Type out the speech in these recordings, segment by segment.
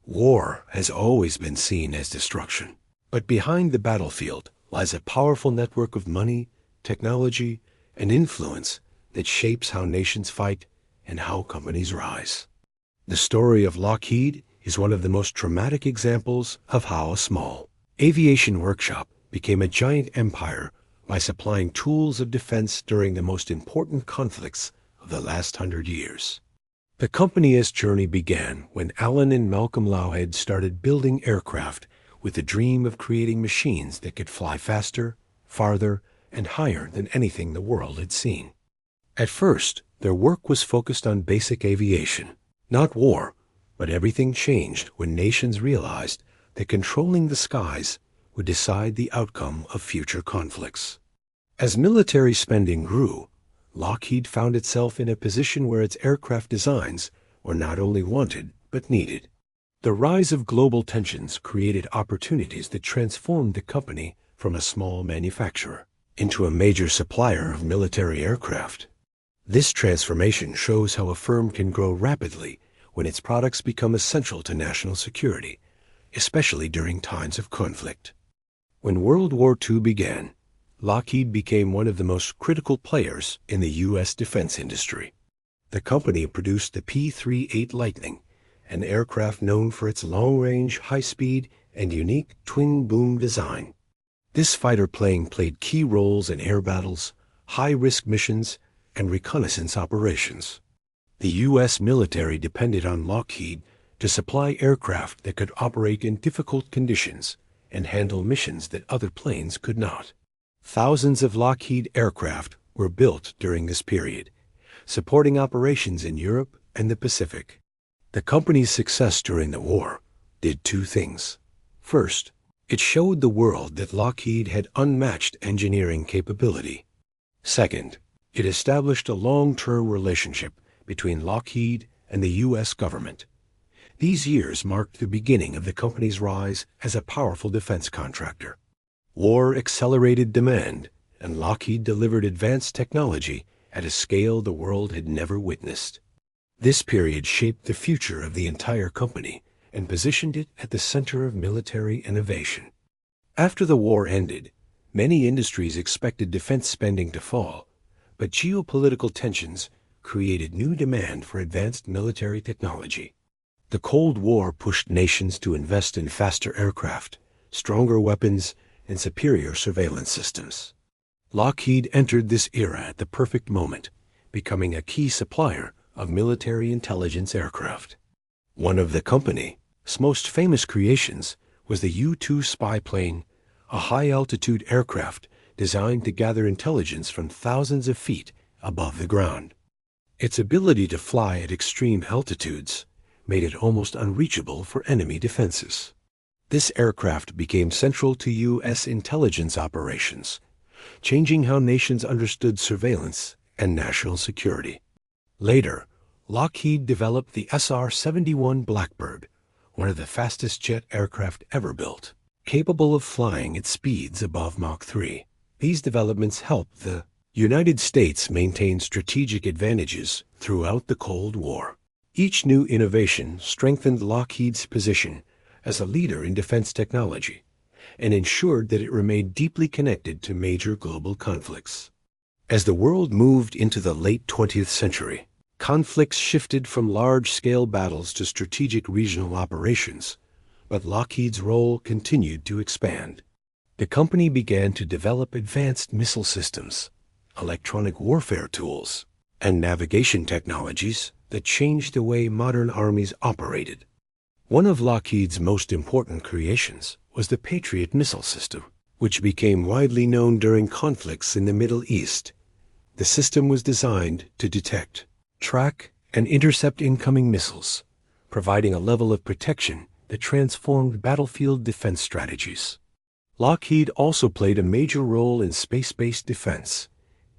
War has always been seen as destruction. But behind the battlefield lies a powerful network of money, technology, and influence that shapes how nations fight and how companies rise. The story of Lockheed is one of the most dramatic examples of how a small aviation workshop became a giant empire by supplying tools of defense during the most important conflicts of the last 100 years. The company's journey began when Alan and Malcolm Lockheed started building aircraft with the dream of creating machines that could fly faster, farther, and higher than anything the world had seen. At first, their work was focused on basic aviation, not war, but everything changed when nations realized that controlling the skies would decide the outcome of future conflicts. As military spending grew, Lockheed found itself in a position where its aircraft designs were not only wanted, but needed. The rise of global tensions created opportunities that transformed the company from a small manufacturer into a major supplier of military aircraft. This transformation shows how a firm can grow rapidly when its products become essential to national security, especially during times of conflict. When World War II began, Lockheed became one of the most critical players in the U.S. defense industry. The company produced the P-38 Lightning, an aircraft known for its long-range, high-speed, and unique twin-boom design. This fighter plane played key roles in air battles, high-risk missions, and reconnaissance operations. The U.S. military depended on Lockheed to supply aircraft that could operate in difficult conditions and handle missions that other planes could not. Thousands of Lockheed aircraft were built during this period, supporting operations in Europe and the Pacific. The company's success during the war did two things. First, it showed the world that Lockheed had unmatched engineering capability. Second, it established a long-term relationship between Lockheed and the U.S. government. These years marked the beginning of the company's rise as a powerful defense contractor. War accelerated demand, and Lockheed delivered advanced technology at a scale the world had never witnessed. This period shaped the future of the entire company and positioned it at the center of military innovation. After the war ended, many industries expected defense spending to fall, but geopolitical tensions created new demand for advanced military technology. The Cold War pushed nations to invest in faster aircraft, stronger weapons, and superior surveillance systems. Lockheed entered this era at the perfect moment, becoming a key supplier of military intelligence aircraft. One of the company's most famous creations was the U-2 spy plane, a high-altitude aircraft designed to gather intelligence from thousands of feet above the ground. Its ability to fly at extreme altitudes made it almost unreachable for enemy defenses. This aircraft became central to U.S. intelligence operations, changing how nations understood surveillance and national security. Later, Lockheed developed the SR-71 Blackbird, one of the fastest jet aircraft ever built, capable of flying at speeds above Mach 3. These developments helped the United States maintain strategic advantages throughout the Cold War. Each new innovation strengthened Lockheed's position as a leader in defense technology and ensured that it remained deeply connected to major global conflicts. As the world moved into the late 20th century, conflicts shifted from large-scale battles to strategic regional operations, but Lockheed's role continued to expand. The company began to develop advanced missile systems, electronic warfare tools, and navigation technologies that changed the way modern armies operated. One of Lockheed's most important creations was the Patriot missile system, which became widely known during conflicts in the Middle East. The system was designed to detect, track, and intercept incoming missiles, providing a level of protection that transformed battlefield defense strategies. Lockheed also played a major role in space-based defense,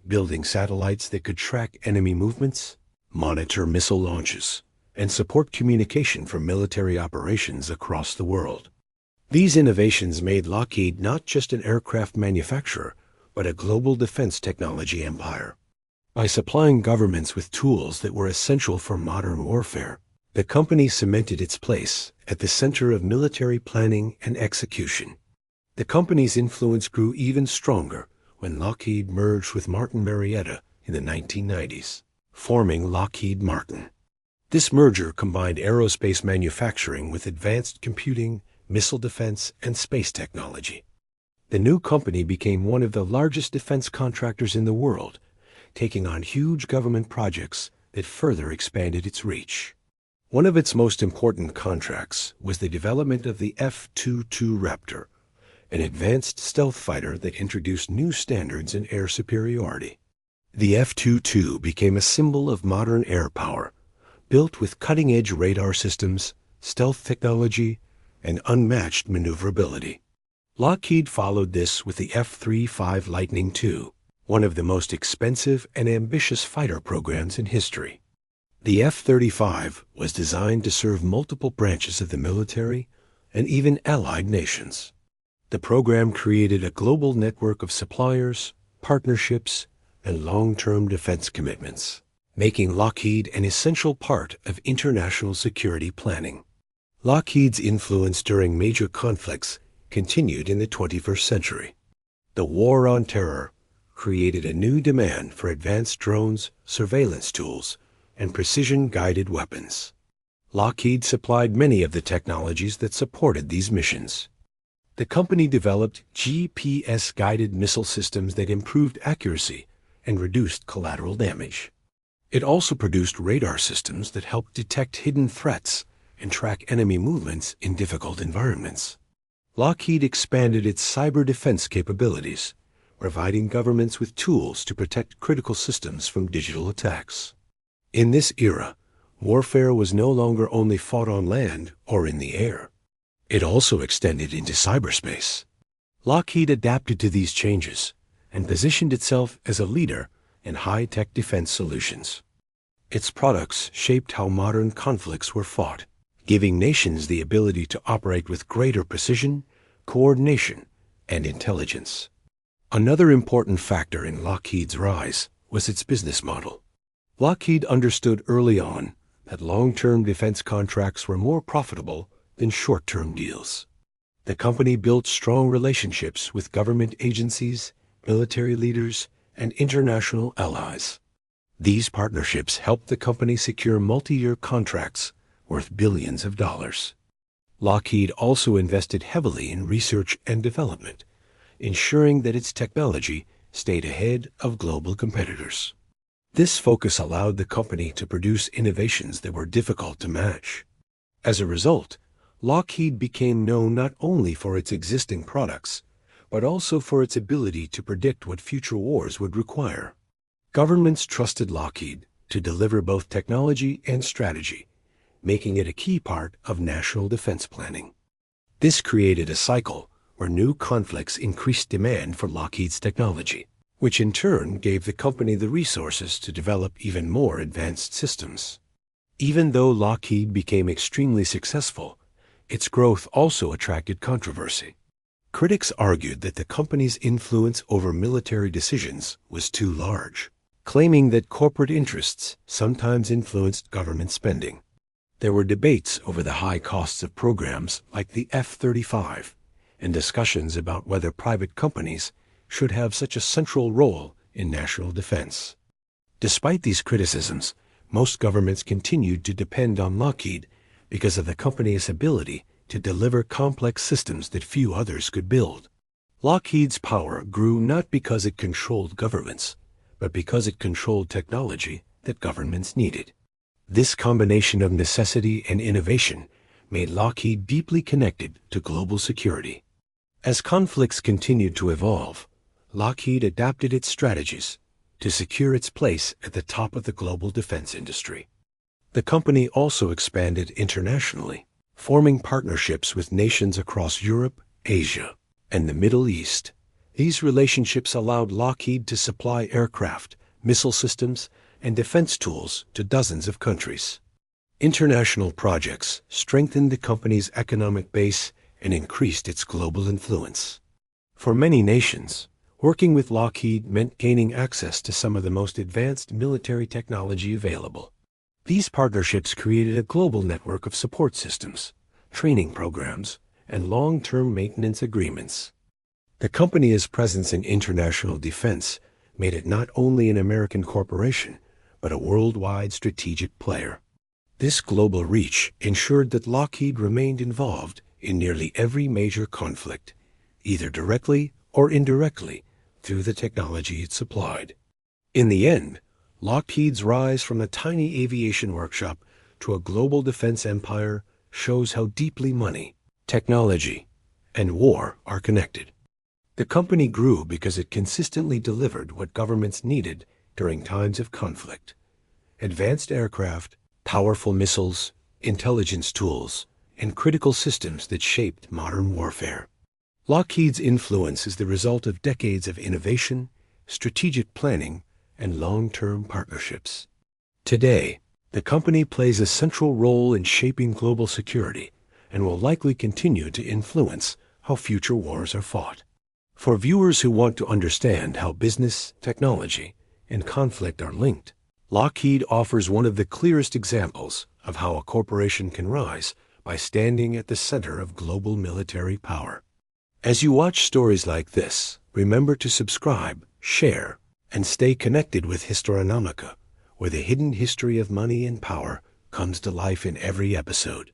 building satellites that could track enemy movements, monitor missile launches, and support communication for military operations across the world. These innovations made Lockheed not just an aircraft manufacturer, but a global defense technology empire. By supplying governments with tools that were essential for modern warfare, The company cemented its place at the center of military planning and execution. The company's influence grew even stronger when Lockheed merged with Martin Marietta in the 1990s, forming Lockheed Martin. This merger combined aerospace manufacturing with advanced computing, missile defense, and space technology. The new company became one of the largest defense contractors in the world, taking on huge government projects that further expanded its reach. One of its most important contracts was the development of the F-22 Raptor, an advanced stealth fighter that introduced new standards in air superiority. The F-22 became a symbol of modern air power, built with cutting-edge radar systems, stealth technology, and unmatched maneuverability. Lockheed followed this with the F-35 Lightning II, one of the most expensive and ambitious fighter programs in history. The F-35 was designed to serve multiple branches of the military and even allied nations. The program created a global network of suppliers, partnerships, and long-term defense commitments, making Lockheed an essential part of international security planning. Lockheed's influence during major conflicts continued in the 21st century. The War on Terror created a new demand for advanced drones, surveillance tools, and precision-guided weapons. Lockheed supplied many of the technologies that supported these missions. The company developed GPS-guided missile systems that improved accuracy and reduced collateral damage. It also produced radar systems that helped detect hidden threats and track enemy movements in difficult environments. Lockheed expanded its cyber defense capabilities, providing governments with tools to protect critical systems from digital attacks. In this era, warfare was no longer only fought on land or in the air. It also extended into cyberspace. Lockheed adapted to these changes and positioned itself as a leader in high-tech defense solutions. Its products shaped how modern conflicts were fought, giving nations the ability to operate with greater precision, coordination, and intelligence. Another important factor in Lockheed's rise was its business model. Lockheed understood early on that long-term defense contracts were more profitable than short-term deals. The company built strong relationships with government agencies, military leaders, and international allies. These partnerships helped the company secure multi-year contracts worth billions of dollars. Lockheed also invested heavily in research and development, ensuring that its technology stayed ahead of global competitors. This focus allowed the company to produce innovations that were difficult to match. As a result, Lockheed became known not only for its existing products, but also for its ability to predict what future wars would require. Governments trusted Lockheed to deliver both technology and strategy, making it a key part of national defense planning. This created a cycle where new conflicts increased demand for Lockheed's technology, which in turn gave the company the resources to develop even more advanced systems. Even though Lockheed became extremely successful, its growth also attracted controversy. Critics argued that the company's influence over military decisions was too large, claiming that corporate interests sometimes influenced government spending. There were debates over the high costs of programs like the F-35 and discussions about whether private companies should have such a central role in national defense. Despite these criticisms, most governments continued to depend on Lockheed because of the company's ability to deliver complex systems that few others could build. Lockheed's power grew not because it controlled governments, but because it controlled technology that governments needed. This combination of necessity and innovation made Lockheed deeply connected to global security. As conflicts continued to evolve, Lockheed adapted its strategies to secure its place at the top of the global defense industry. The company also expanded internationally, forming partnerships with nations across Europe, Asia, and the Middle East. These relationships allowed Lockheed to supply aircraft, missile systems, and defense tools to dozens of countries. International projects strengthened the company's economic base and increased its global influence. For many nations, working with Lockheed meant gaining access to some of the most advanced military technology available. These partnerships created a global network of support systems, training programs, and long-term maintenance agreements. The company's presence in international defense made it not only an American corporation, but a worldwide strategic player. This global reach ensured that Lockheed remained involved in nearly every major conflict, either directly or indirectly through the technology it supplied. In the end, Lockheed's rise from a tiny aviation workshop to a global defense empire shows how deeply money, technology, and war are connected. The company grew because it consistently delivered what governments needed during times of conflict: advanced aircraft, powerful missiles, intelligence tools, and critical systems that shaped modern warfare. Lockheed's influence is the result of decades of innovation, strategic planning, and long-term partnerships. Today, the company plays a central role in shaping global security and will likely continue to influence how future wars are fought. For viewers who want to understand how business, technology, and conflict are linked, Lockheed offers one of the clearest examples of how a corporation can rise by standing at the center of global military power. As you watch stories like this, remember to subscribe, share, and stay connected with HistoriNomica, where the hidden history of money and power comes to life in every episode.